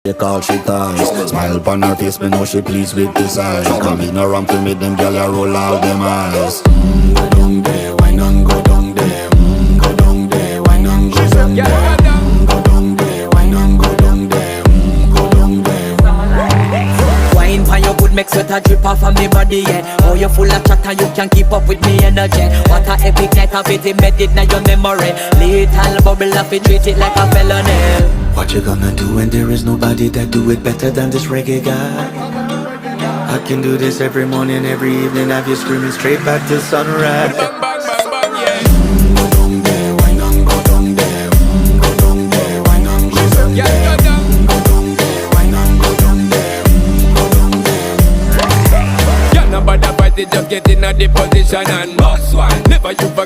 They call she ties. Smile upon her face, me know she pleased with this eyes. Come in around to me, them gyal a roll out them eyes. Go down there, why not go down there? Go down there, why not go down there? Go down there, why not go down there? Go down there. Wine pan your good, make sweat a drip off of me body, yeah. Oh, you full of chatter, you can't keep up with me energy. What a epic night of it, embedded in your memory. Little bubble of it, treat it like a felony. What you gonna do when there is nobody that do it better than this reggae guy? I can do this every morning, every evening, have you screaming straight back to sunrise. Bang, bang, bang, bang, yeah. Go down there, why not go down there? Go down there, why not go down there? Yeah, go down. Go down there, why not go down there? Go down there. Yeah, nobody fight it, just get in a the position and